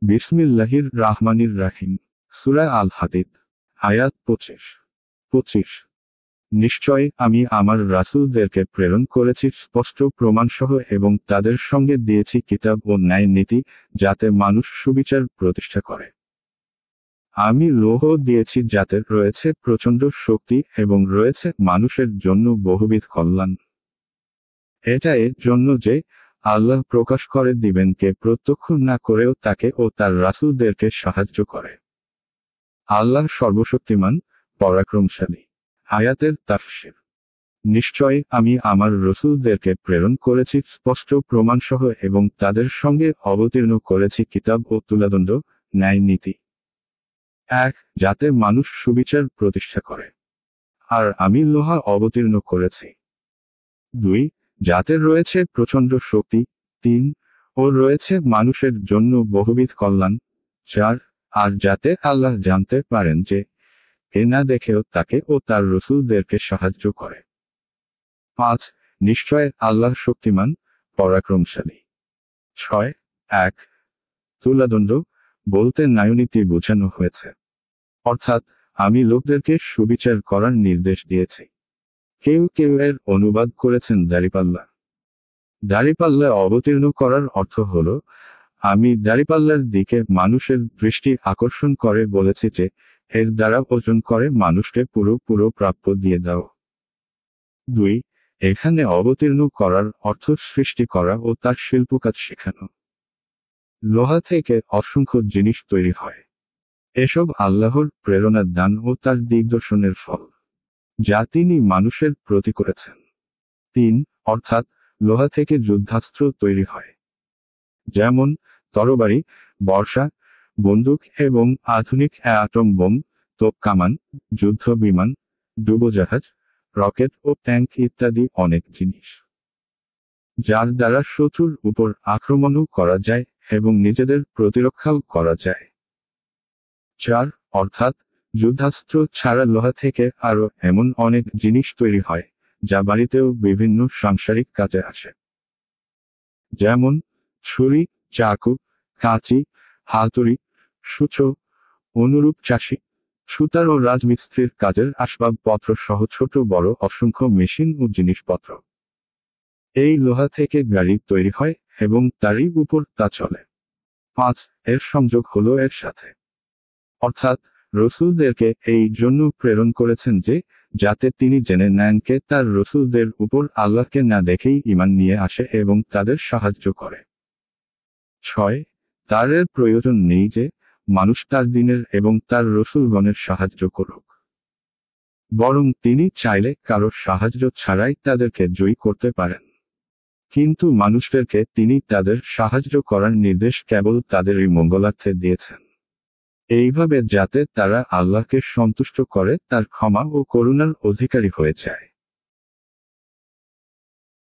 বিসমিল্লাহির রাহমানির রাহিম। সূরা আল হাদীদ, আয়াত 25। নিশ্চয় আমি আমার রাসূলদেরকে প্রেরণ করেছি স্পষ্ট প্রমাণসহ এবং তাদের সঙ্গে দিয়েছি কিতাব ও ন্যায় নীতি, যাতে মানুষ সুবিচার প্রতিষ্ঠা করে। আমি লৌহ দিয়েছি যাতে রয়েছে প্রচণ্ড শক্তি এবং রয়েছে মানুষের জন্য বহুবিধ কল্যাণ। এটা এর জন্য যে আল্লাহ প্রকাশ করে দিবেন কে প্রত্যক্ষ না করেও তাকে ও তার রাসূলদেরকে সাহায্য করে। আল্লাহ সর্বশক্তিমান, পরাক্রমশালী। আয়াতের তাফসীর। নিশ্চয় আমি আমার রাসূলদেরকে প্রেরণ করেছি স্পষ্ট প্রমাণসহ এবং তাদের সঙ্গে অবতীর্ণ করেছি কিতাব ও তুলাদণ্ড, ন্যায় নীতি। 1. যাতে মানুষ সুবিচার প্রতিষ্ঠা করে। আর আমি লোহা অবতীর্ণ করেছি। 2. যাতে রয়েছে প্রচণ্ড শক্তি। 3. ও রয়েছে মানুষের জন্য বহুবিধ কল্যাণ। 4. আর যাতে আল্লাহ জানতে পারেন যে কে না দেখেও তাকে ও তার রাসূলদেরকে সাহায্য করে। 5. নিশ্চয় আল্লাহ শক্তিমান, পরাক্রমশালী। 6. 1. তুলাদণ্ড বলতে ন্যায়নীতি বোঝানো হয়েছে। অর্থাৎ আমি লোকদেরকে সুবিচার করার নির্দেশ দিয়েছি। কেউ কেউ এর অনুবাদ করেছেন দাঁড়িপাল্লা। দাঁড়িপাল্লা অবতীর্ণ করার অর্থ হল, আমি দাঁড়িপাল্লার দিকে মানুষের দৃষ্টি আকর্ষণ করে বলেছি যে এর দ্বারা ওজন করে মানুষকে পুরো প্রাপ্য দিয়ে দাও। 2. এখানে অবতীর্ণ করার অর্থ সৃষ্টি করা ও তার শিল্পকাজ শেখানো। লোহা থেকে অসংখ্য জিনিস তৈরি হয়। এসব আল্লাহর প্রেরণার দান ও তার দিগদর্শনের ফল, যা তিনি মানুষের প্রতি করেছেন। 3. অর্থাৎ লোহা থেকে যুদ্ধাস্ত্র তৈরি হয়, যেমন তরবারি, বর্শা, বন্দুক এবং আধুনিক অ্যাটম বোম, তোপ কামান, যুদ্ধ বিমান, ডুবোজাহাজ, রকেট ও ট্যাঙ্ক ইত্যাদি অনেক জিনিস, যার দ্বারা শত্রুর উপর আক্রমণও করা যায় এবং নিজেদের প্রতিরক্ষাও করা যায়। 4. অর্থাৎ যুদ্ধাস্ত্র ছাড়া লোহা থেকে আরও এমন অনেক জিনিস তৈরি হয়, যা বাড়িতেও বিভিন্ন সাংসারিক কাজে আসে, যেমন ছুরি, চাকু, কাঁচি, হাতুড়ি, সূঁচো, অনুরূপ চাষি, সুতার ও রাজমিস্ত্রির কাজের আসবাবপত্র সহ ছোট বড় অসংখ্য মেশিন ও জিনিসপত্র। এই লোহা থেকে গাড়ি তৈরি হয় এবং তারই উপর তা চলে। 5. এর সংযোগ হলো এর সাথে। অর্থাৎ রাসূলদেরকে এই জন্য প্রেরণ করেছেন যে যাতে তিনি জেনে নেন কে তার রাসূলদের উপর আল্লাহকে না দেখেই ঈমান নিয়ে আসে এবং তাদের সাহায্য করে। 6. তার এর প্রয়োজন নেই যে মানুষ তার দ্বীনের এবং তার রাসূলগণের সাহায্য করুক, বরং তিনি চাইলে কারো সাহায্য ছাড়াই তাদেরকে জয়ী করতে পারেন। কিন্তু মানুষদেরকে তিনি তাদের সাহায্য করার নির্দেশ কেবল তাদেরই মঙ্গলার্থে দিয়েছেন, এইভাবে যাতে তারা আল্লাহকে সন্তুষ্ট করে তার ক্ষমা ও করুণার অধিকারী হয়ে যায়।